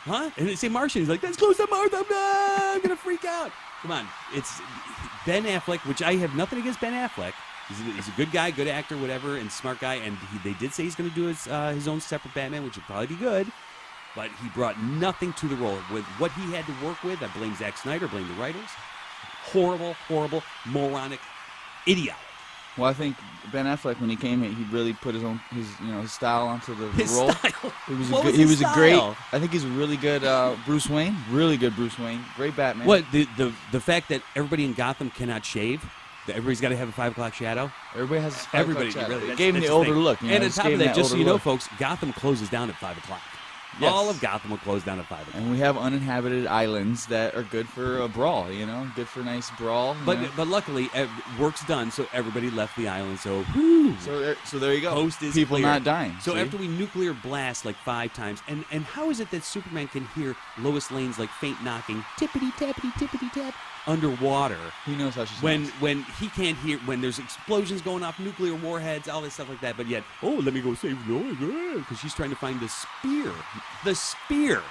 Huh? And they say Martian. He's like, that's close to Martha. No, I'm going to freak out. Come on. It's Ben Affleck, which I have nothing against Ben Affleck. He's a good guy, good actor, whatever, and smart guy. And they did say he's going to do his own separate Batman, which would probably be good. But he brought nothing to the role. With what he had to work with, I blame Zack Snyder, blame the writers. Horrible, moronic, idiotic. Well, I think Ben Affleck, when he came here, he really put his style onto the role. Style? He was a great. I think he's a really good Bruce Wayne. Really good Bruce Wayne. Great Batman. What the fact that everybody in Gotham cannot shave? That everybody's got to have a 5 o'clock shadow. Everybody has a 5 Everybody o'clock shadow. really. It gave him the older look. And on top of that, just so you know, folks, Gotham closes down at 5 o'clock. Yes. All of Gotham will close down at 5 o'clock. And we have uninhabited islands that are good for a brawl, good for a nice brawl. But luckily, work's done, so everybody left the island. So, whew. So there you go. Coast is people clear. not dying. So see? after we nuclear blast like 5 times, and how is it that Superman can hear Lois Lane's like faint knocking, tippity tap, underwater? He knows how she when sounds. he can't hear, when there's explosions going off, nuclear warheads, all this stuff like that. But yet, let me go save Lois, because she's trying to find the spear. The spear.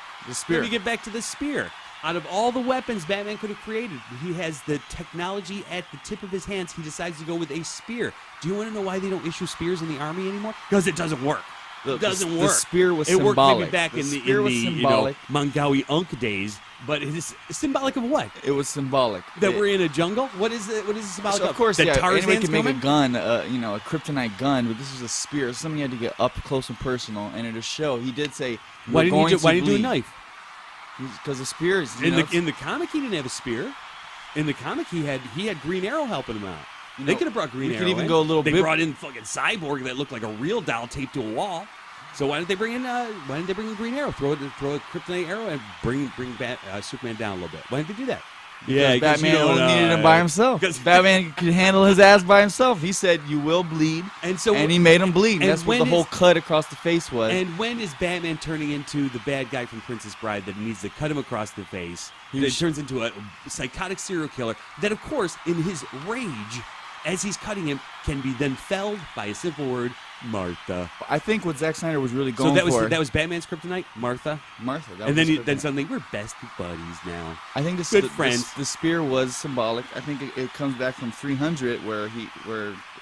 Let me get back to the spear. Out of all the weapons Batman could have created, he has the technology at the tip of his hands. He decides to go with a spear. Do you want to know why they don't issue spears in the army anymore? Because it doesn't work. It doesn't work. The spear was it symbolic. worked maybe back The in the spear was symbolic. Mangawi Unk days, but it is symbolic of what? It was symbolic. That we're in a jungle? What is it? What is it symbolic So of course, that anybody Tarzan's can make coming? a gun, a kryptonite gun, but this was a spear. Something you had to get up close and personal. And in a show, he did say, Why didn't you do a knife? Because the spear is In the comic, he didn't have a spear. In the comic, he had Green Arrow helping him out. They could have brought Green Arrow. We could even in. go a little They bit. brought in fucking Cyborg that looked like a real doll taped to a wall. So why didn't they bring in? Why didn't they bring in Green Arrow? Throw a kryptonite arrow and bring Superman down a little bit. Why didn't they do that? Because Batman only needed him by himself. Batman could handle his ass by himself. He said, "You will bleed," and he made him bleed. That's what the whole cut across the face was. And when is Batman turning into the bad guy from Princess Bride that needs to cut him across the face? That turns into a psychotic serial killer that, of course, in his rage, as he's cutting him, can be then felled by a simple word, Martha. I think what Zack Snyder was really going for. So that was Batman's kryptonite, Martha. That and was then suddenly we're best buddies now. I think good friends. The spear was symbolic. I think it comes back from 300, where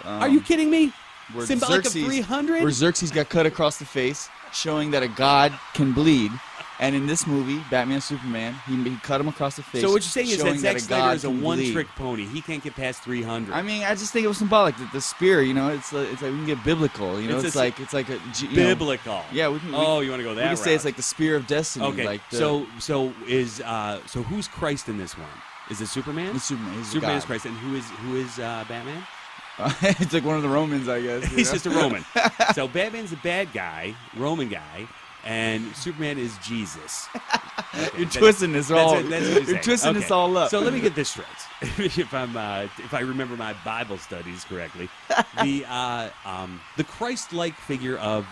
Are you kidding me? Where Symbolic Xerxes, of 300? where Xerxes got cut across the face, showing that a god can bleed. And in this movie, Batman Superman, he cut him across the face. So what you're saying is that showing Zack a Snyder god is a can one-trick pony. He can't get past 300. I mean, I just think it was symbolic. The spear, it's like we can get biblical. It's like a biblical. Yeah. You want to go that We can say route. it's like the spear of destiny. Okay. Like So who's Christ in this one? Is it Superman? It's Superman. He's Superman God. is Christ, and who is Batman? It's like one of the Romans, I guess. He's just a Roman. So Batman's a bad guy, Roman guy, and Superman is Jesus. You're twisting this all. That's what you're You're twisting this all up. So let me get this straight. if I remember my Bible studies correctly, the Christ-like figure of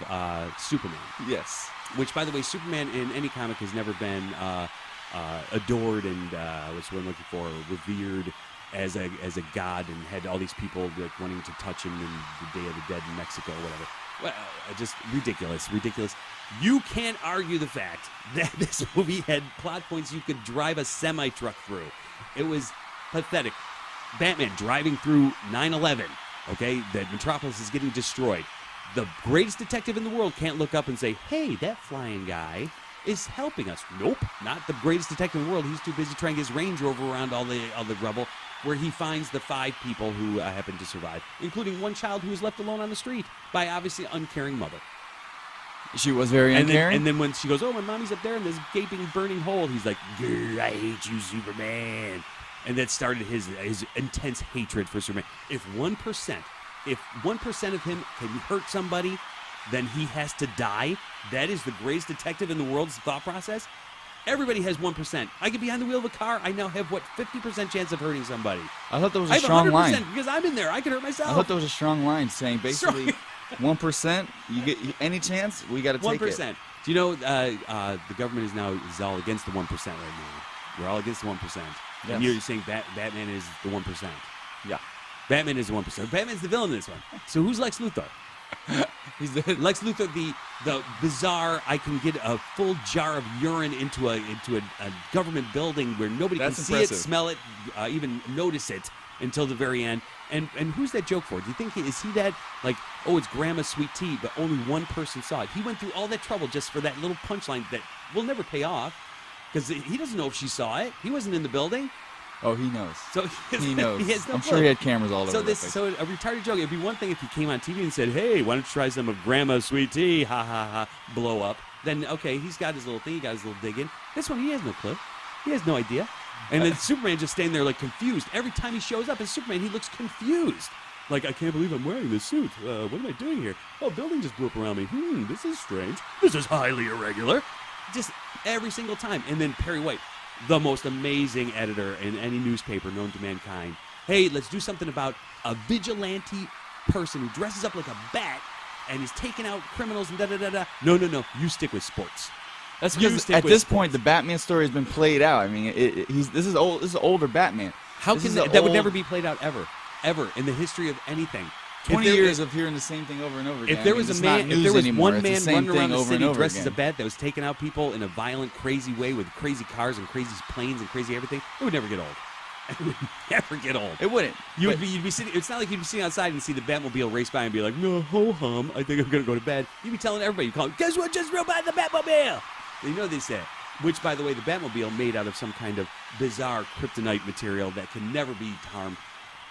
Superman. Yes. Which, by the way, Superman in any comic has never been adored and what's what I'm looking for, revered as a god, and had all these people like wanting to touch him in the Day of the Dead in Mexico or whatever. Well, just ridiculous. You can't argue the fact that this movie had plot points you could drive a semi-truck through. It was pathetic. Batman driving through 9/11, okay, that Metropolis is getting destroyed. The greatest detective in the world can't look up and say, hey, that flying guy is helping us. Nope, not the greatest detective in the world. He's too busy trying his Range Rover around all the rubble, where he finds the 5 people who happen to survive, including one child who was left alone on the street by obviously uncaring mother. She was very uncaring? And then when she goes, oh, my mommy's up there in this gaping, burning hole, he's like, grr, I hate you, Superman. And that started his intense hatred for Superman. If 1% of him can hurt somebody, then he has to die. That is the greatest detective in the world's thought process. Everybody has 1%. I get behind the wheel of a car. I now have, 50% chance of hurting somebody. I thought that was a strong line. I have 100% because I'm in there. I could hurt myself. I thought that was a strong line saying basically 1%, you get any chance, we got to take 1%. it. Do you know the government is all against the 1% right now? We're all against the 1%. Yes. And you're saying Batman is the 1%. Yeah. Batman is the 1%. Batman's the villain in this one. So who's Lex Luthor? He's Lex Luthor, the bizarre. I can get a full jar of urine into a government building where nobody can see it, smell it, even notice it until the very end. And who's that joke for? Do you think is he that like, oh, it's Grandma's sweet tea, but only one person saw it? He went through all that trouble just for that little punchline that will never pay off because he doesn't know if she saw it. He wasn't in the building. Oh, he knows. So he knows. He has no I'm clue. sure he had cameras all over the place. So a retarded joke. It'd be one thing if he came on TV and said, "Hey, why don't you try some of Grandma's sweet tea?" Ha ha ha. Blow up. Then okay, he's got his little thing. He got his little dig in. This one, he has no clue. He has no idea. And then Superman just standing there like confused. Every time he shows up as Superman, he looks confused. Like, I can't believe I'm wearing this suit. What am I doing here? Oh, a building just blew up around me. This is strange. This is highly irregular. Just every single time. And then Perry White, the most amazing editor in any newspaper known to mankind. Hey, let's do something about a vigilante person who dresses up like a bat and is taking out criminals and da-da-da-da. No. You stick with sports. That's because at this point, the Batman story has been played out. I mean, this is old. This is older Batman. How can that would never be played out ever in the history of anything? 20 years of hearing the same thing over and over again. If there was one man running around the city dressed as a bat that was taking out people in a violent, crazy way with crazy cars and crazy planes and crazy everything, it would never get old. It would never get old. It wouldn't. You'd be sitting. It's not like you'd be sitting outside and see the Batmobile race by and be like, no, ho hum, I think I'm gonna go to bed. You'd be telling everybody, you call them, guess what just rode by the Batmobile? You know they say. Which, by the way, the Batmobile made out of some kind of bizarre kryptonite material that can never be harmed.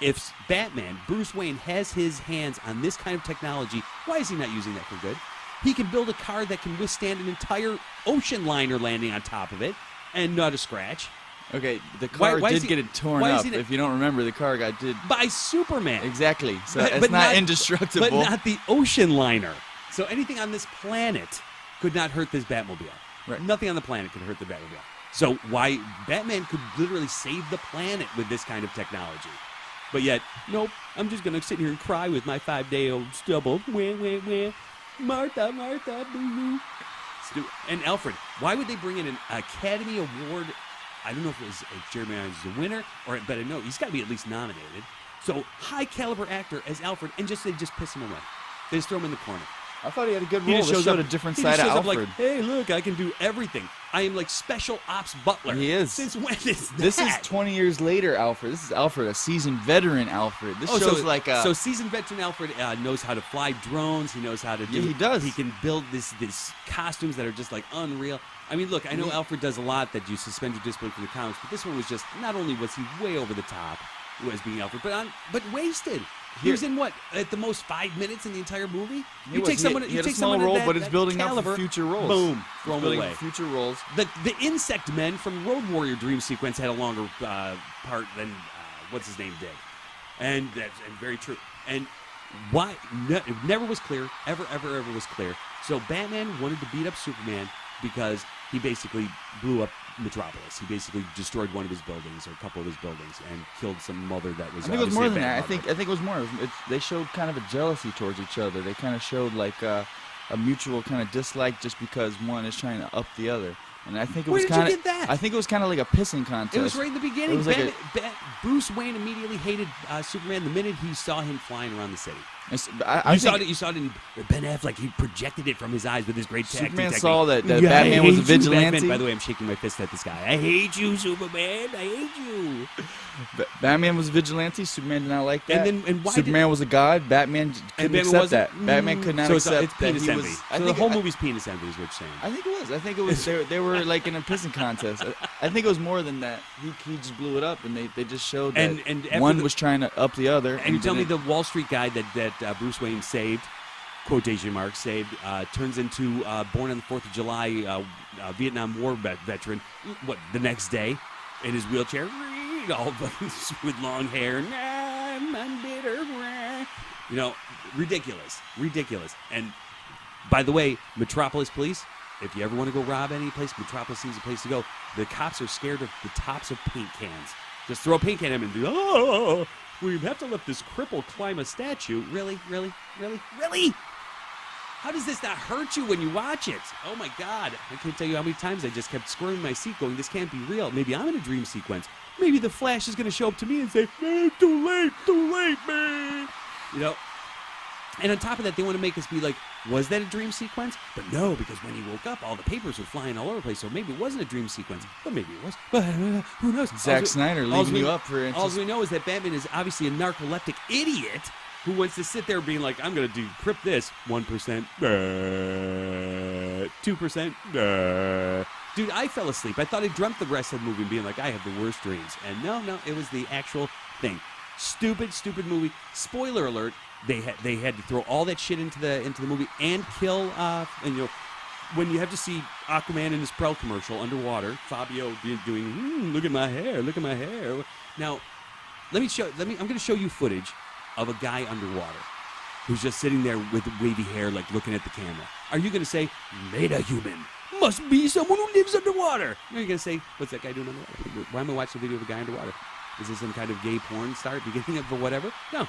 If Batman, Bruce Wayne, has his hands on this kind of technology, why is he not using that for good? He can build a car that can withstand an entire ocean liner landing on top of it and not a scratch. Okay, the car did get it torn up. If you don't remember, the car got by Superman. Exactly. So it's not indestructible. But not the ocean liner. So anything on this planet could not hurt this Batmobile. Right. Nothing on the planet could hurt the Batmobile. So why Batman could literally save the planet with this kind of technology. But yet, nope, I'm just going to sit here and cry with my 5-day-old stubble. Wah, wah, wah. Martha, boo-boo. And Alfred, why would they bring in an Academy Award? I don't know if Jeremy Irons is a winner, but I know he's got to be at least nominated. So, high-caliber actor as Alfred, and they just piss him away. They just throw him in the corner. I thought he had a good role. This showed a different side of Alfred. Like, hey, look, I can do everything. I am like special ops butler. He is. Since when is that? This is 20 years later, Alfred. This is Alfred, a seasoned veteran Alfred. This shows like a... So seasoned veteran Alfred knows how to fly drones. He knows how to do... Yeah, he does. He can build this costumes that are just like unreal. I mean, look, I know Alfred does a lot that you suspend your disbelief from the comics, but this one was just... Not only was he way over the top as being Alfred, but wasted. He was in what, at the most 5 minutes in the entire movie? He had a small role, but it's building up for future roles. Boom, throw him away. Future roles. The insect men from Road Warrior Dream Sequence had a longer part than what's his name did, and that's very true. And why it never was clear, ever was clear. So Batman wanted to beat up Superman because he basically blew up Metropolis. He basically destroyed one of his buildings or a couple of his buildings and killed some mother that was. I think it was more than that. I think it was more. They showed kind of a jealousy towards each other. They kind of showed like a mutual kind of dislike just because one is trying to up the other. And I think it was kind of. I think it was kind of like a pissing contest. It was right in the beginning. It was like Bruce Wayne immediately hated Superman the minute he saw him flying around the city. You saw it in Ben Affleck. He projected it from his eyes with his great Superman technique. saw that Batman was a vigilante. Batman, by the way, I'm shaking my fist at this guy. I hate you, Superman. I hate you. Batman was a vigilante. Superman did not like that. And why Superman was a god. Batman couldn't accept that. Batman could not accept it's penis that he envy. was. So the whole movie's penis envy is what you're saying. I think it was. I think it was. They were like in a pissing contest. I think it was more than that. He just blew it up, and they just showed that one was trying to up the other. And you tell me the Wall Street guy that Bruce Wayne saved, quotation marks, saved, turns into born on the 4th of July Vietnam War veteran, the next day, in his wheelchair, all with long hair, I'm bitter, ridiculous. And by the way, Metropolis Police, if you ever want to go rob any place, Metropolis seems a place to go. The cops are scared of the tops of paint cans. Just throw a paint can at him and do, we have to let this cripple climb a statue. Really? How does this not hurt you when you watch it? Oh my God. I can't tell you how many times I just kept squirming my seat going, this can't be real. Maybe I'm in a dream sequence. Maybe the Flash is going to show up to me and say, too late, man. And on top of that, they want to make us be like, was that a dream sequence? But no, because when he woke up, all the papers were flying all over the place, so maybe it wasn't a dream sequence. But maybe it was. But who knows? Zack Snyder leaving you up for All we know is that Batman is obviously a narcoleptic idiot who wants to sit there being like, I'm going to decrypt this 1%, 2%. Dude, I fell asleep. I thought I dreamt the rest of the movie and being like, I have the worst dreams. And no, it was the actual thing. Stupid movie. Spoiler alert. They had to throw all that shit into the movie and kill when you have to see Aquaman in his Prel commercial underwater, Fabio doing look at my hair. Now, I'm going to show you footage of a guy underwater who's just sitting there with wavy hair, like looking at the camera. Are you going to say meta-human? Must be someone who lives underwater. Or are you going to say, what's that guy doing underwater? Why am I watching a video of a guy underwater? Is this some kind of gay porn star beginning of whatever? No.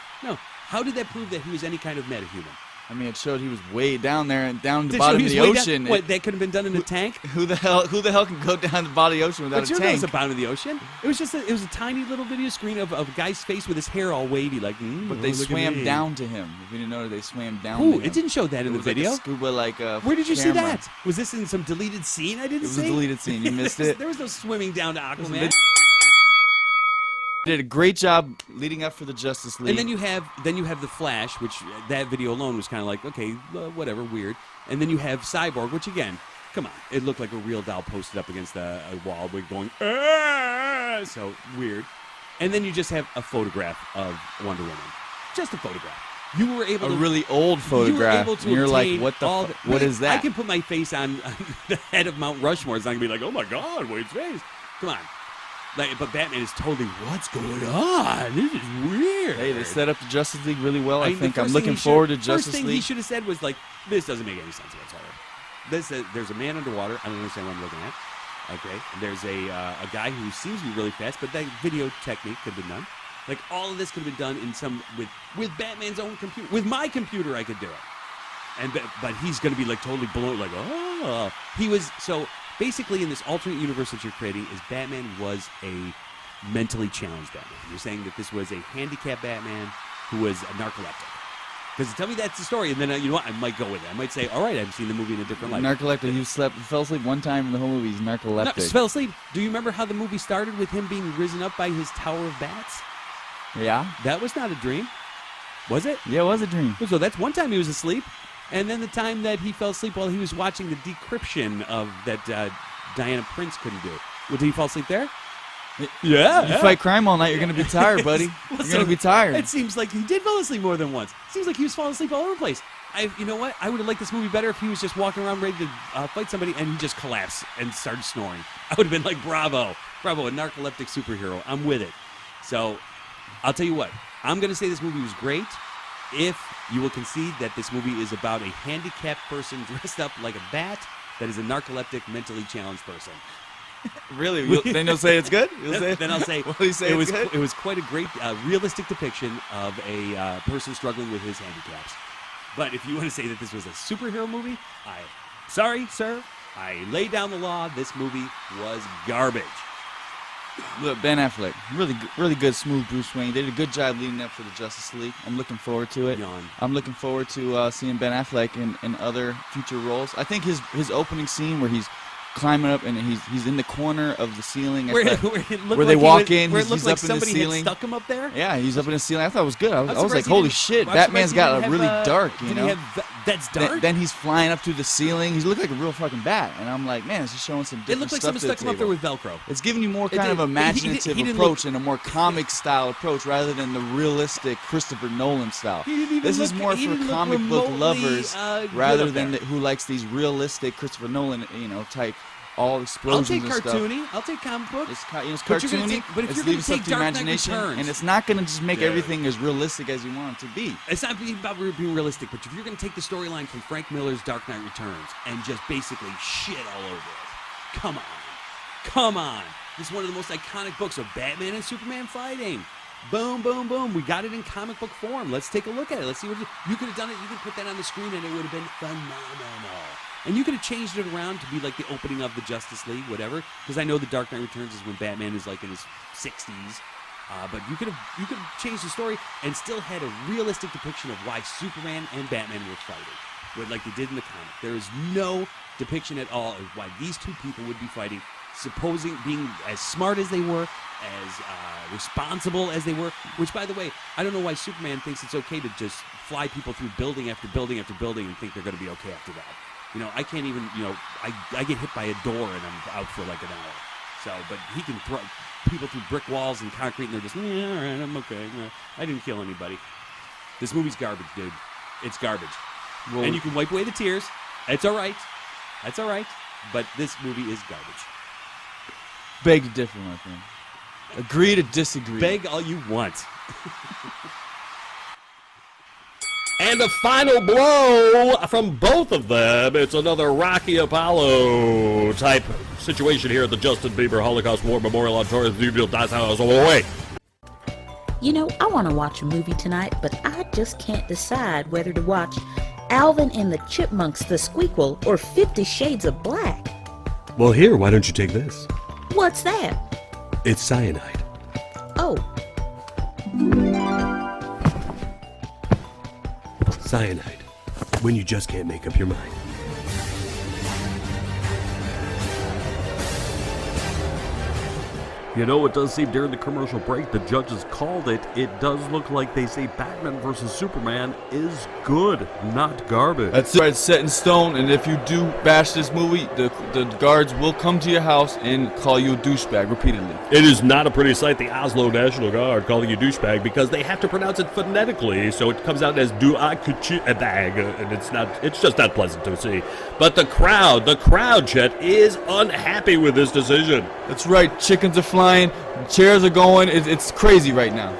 How did that prove that he was any kind of meta-human? I mean, it showed he was way down there and down the bottom of the ocean. What, that could have been done in a tank? Who the hell can go down the bottom of the ocean without a tank? But you know the bottom of the ocean? It was a tiny little video screen of a guy's face with his hair all wavy, like. But they swam down to him. If you didn't know, they swam down. Ooh, to him. It didn't show that in the video. Like a scuba, where did you see that? Was this in some deleted scene? I didn't see. It was a deleted scene. You missed it. There was no swimming down to Aquaman. Did a great job leading up for the Justice League. And then you have the Flash, which that video alone was kind of like, okay, whatever, weird. And then you have Cyborg, which again, come on, it looked like a real doll posted up against a wall, going, so weird. And then you just have a photograph of Wonder Woman, just a photograph. You were able a really old photograph. And you're like, what what is that? I can put my face on the head of Mount Rushmore. It's not gonna be like, oh my God, Wade's face. Come on. But Batman is totally, what's going on? This is weird. Hey, they set up the Justice League really well. I think I'm looking forward to Justice League. First thing he should have said was like, this doesn't make any sense whatsoever. There's a man underwater. I don't understand what I'm looking at. Okay. And there's a guy who seems to be really fast, but that video technique could have been done. Like, all of this could have been done with Batman's own computer. With my computer, I could do it. But he's going to be like totally blown, like, oh. So basically, in this alternate universe that you're creating, is Batman was a mentally challenged Batman. You're saying that this was a handicapped Batman who was a narcoleptic. Because tell me that's the story, and then you know what? I might go with it. I might say, all right, I've seen the movie in a different light. Narcoleptic. He fell asleep one time in the whole movie. He's narcoleptic. No, fell asleep. Do you remember how the movie started with him being risen up by his Tower of Bats? Yeah. That was not a dream. Was it? Yeah, it was a dream. So that's one time he was asleep. And then the time that he fell asleep while he was watching the decryption of that Diana Prince couldn't do. Well, did he fall asleep there? Yeah. You fight crime all night, you're going to be tired, buddy. You're going to be tired. It seems like he did fall asleep more than once. It seems like he was falling asleep all over the place. You know what? I would have liked this movie better if he was just walking around ready to fight somebody and he just collapsed and started snoring. I would have been like, bravo, a narcoleptic superhero. I'm with it. So I'll tell you what. I'm going to say this movie was great if you will concede that this movie is about a handicapped person dressed up like a bat that is a narcoleptic, mentally challenged person. Really? Then you'll say it's good? Then I'll say, Will you say it was it's good? it was quite a great realistic depiction of a person struggling with his handicaps. But if you want to say that this was a superhero movie, sorry, sir, I lay down the law. This movie was garbage. Look, Ben Affleck, really good, smooth Bruce Wayne. They did a good job leading up for the Justice League. I'm looking forward to it. Yawn. I'm looking forward to seeing Ben Affleck in other future roles. I think his opening scene where he's climbing up and he's in the corner of the ceiling Where they walk in. Where it looked he's like up in the somebody ceiling. had stuck him up there. Yeah, he's up in the ceiling. I thought it was good. I was like, surprised he holy didn't- shit, I'm Batman's surprised he got a didn't really have, dark, you didn't know. he have that's dark. Then he's flying up through the ceiling. He looked like a real fucking bat, and I'm like, man, it's just showing some It different looked like stuff someone to the stuck him up there table. with Velcro. It's giving you more It kind of did. imaginative He didn't approach look- and a more comic style approach rather than the realistic Christopher Nolan style. He didn't even This is look- more he for didn't look comic book remotely, lovers good rather up than there. who likes these realistic Christopher Nolan, type all I'll explosions take and stuff. cartoony. I'll take comic book. It's But you're gonna cartoony. take- but if It's you're gonna leaves up take to Dark Knight imagination, Returns- and it's not going to just make Dude. everything as realistic as you want it to be. It's not about being realistic, but if you're going to take the storyline from Frank Miller's Dark Knight Returns and just basically shit all over it, come on. This is one of the most iconic books of Batman and Superman fighting. Boom, boom, boom. We got it in comic book form. Let's take a look at it. Let's see what you could have done it. You could put that on the screen, and it would have been phenomenal. And you could have changed it around to be like the opening of the Justice League, whatever. Because I know the Dark Knight Returns is when Batman is like in his 60s. But you could have changed the story and still had a realistic depiction of why Superman and Batman were fighting, like they did in the comic. There is no depiction at all of why these two people would be fighting, supposing being as smart as they were, as responsible as they were. Which, by the way, I don't know why Superman thinks it's okay to just fly people through building after building after building and think they're going to be okay after that. I can't even, I get hit by a door and I'm out for like an hour. So, but he can throw people through brick walls and concrete and they're just, yeah, all right, I'm okay. I didn't kill anybody. This movie's garbage, dude. It's garbage. Well, And you can wipe away the tears. It's all right. That's all right. But this movie is garbage. Beg to differ, my friend. Agree to disagree. Beg all you want. And a final blow from both of them. It's another Rocky Apollo type situation here at the Justin Bieber Holocaust War Memorial Auditorium. I want to watch a movie tonight, but I just can't decide whether to watch Alvin and the Chipmunks, the Squeakquel, or 50 Shades of Black. Well, here, why don't you take this? What's that? It's cyanide. Oh, Cyanide. When you just can't make up your mind. You know, it does seem during the commercial break the judges called it. It does look like they say Batman vs. Superman is good, not garbage. That's right, it's set in stone, and if you do bash this movie, the guards will come to your house and call you a douchebag repeatedly. It is not a pretty sight, the Oslo National Guard calling you douchebag, because they have to pronounce it phonetically, so it comes out as do-I-bag, and it's just not pleasant to see. But the crowd, Chet, is unhappy with this decision. That's right, chickens are flying, chairs are going, it's crazy right now.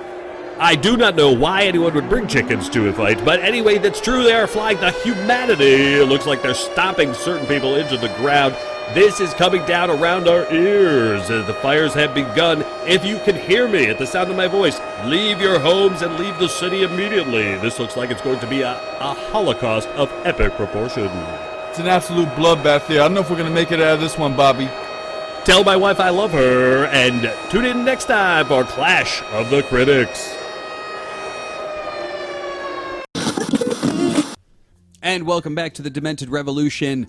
I do not know why anyone would bring chickens to a fight, but anyway, that's true. They are flying the humanity. It looks like they're stomping certain people into the ground. This is coming down around our ears. The fires have begun. If you can hear me at the sound of my voice, leave your homes and leave the city immediately. This looks like it's going to be a holocaust of epic proportion. It's an absolute bloodbath here. I don't know if we're going to make it out of this one, Bobby. Tell my wife I love her, and tune in next time for Clash of the Critics. And welcome back to the Demented Revolution.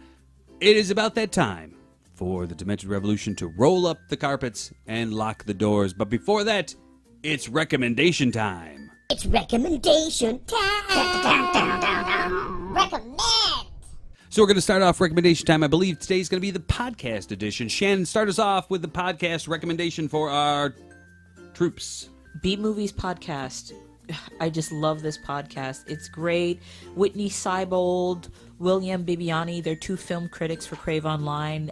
It is about that time for the Demented Revolution to roll up the carpets and lock the doors. But before that, it's recommendation time. It's recommendation time. Recommend. So we're going to start off recommendation time. I believe today's going to be the podcast edition. Shannon, start us off with the podcast recommendation for our troops. Beat Movies Podcast. I just love this podcast. It's great. Whitney Seibold, William Bibiani. They're two film critics for Crave Online.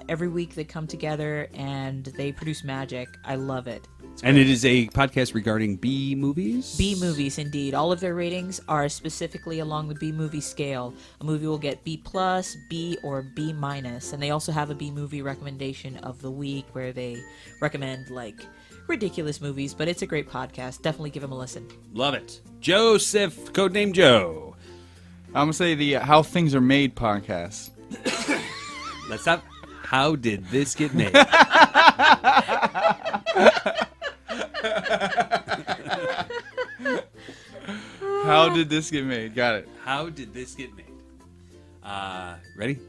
Every week they come together and they produce magic. I love it. And it is a podcast regarding B movies? B movies, indeed. All of their ratings are specifically along the B movie scale. A movie will get B+, B, or B-. And they also have a B movie recommendation of the week where they recommend, like, ridiculous movies. But it's a great podcast. Definitely give them a listen. Love it. Joseph, codename Joe. I'm going to say the How Things Are Made podcast. Let's stop. How did this get made? How did this get made? Got it. How did this get made? Ready?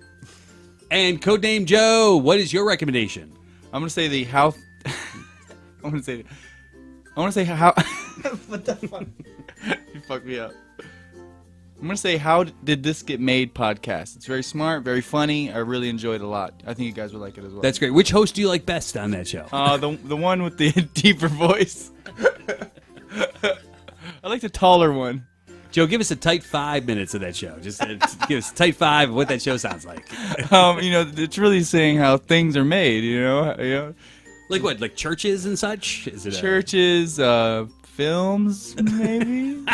And codename Joe, what is your recommendation? I'm gonna say the how. I want to say how. What the fuck? You fucked me up. I'm gonna say How Did This Get Made podcast. It's very smart, very funny. I really enjoyed it a lot. I think you guys would like it as well. That's great. Which host do you like best on that show? The one with the deeper voice. I like the taller one. Joe, give us a tight 5 minutes of that show. Just give us a tight 5 of what that show sounds like. It's really saying how things are made. You know. Like what? Like churches and such? Is it churches, films, maybe?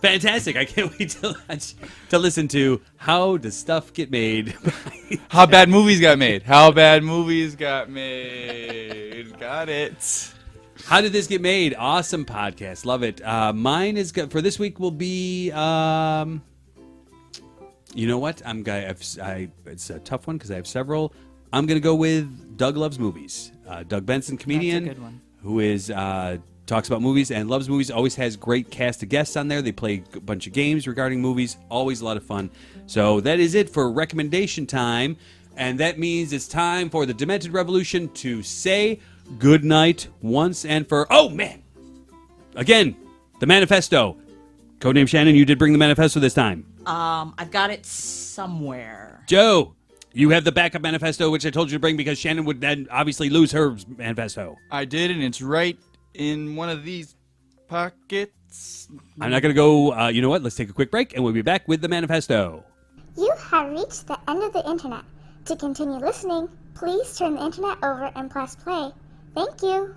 Fantastic. I can't wait to listen to How Does Stuff Get Made. How Bad Movies Got Made. How Bad Movies Got Made. Got it. How Did This Get Made? Awesome podcast. Love it. Mine is good for this week will be you know what? It's a tough one because I have several. I'm going to go with Doug Loves Movies. Doug Benson, comedian, That's a good one. who is talks about movies and loves movies. Always has great cast of guests on there. They play a bunch of games regarding movies. Always a lot of fun. So that is it for recommendation time. And that means it's time for the Demented Revolution to say good night once and for... Oh, man! Again, the manifesto. Codename Shannon, you did bring the manifesto this time. I've got it somewhere. Joe, you have the backup manifesto, which I told you to bring because Shannon would then obviously lose her manifesto. I did, and it's right in one of these pockets. I'm not going to go... you know what? Let's take a quick break, and we'll be back with the manifesto. You have reached the end of the internet. To continue listening, please turn the internet over and press play. Thank you.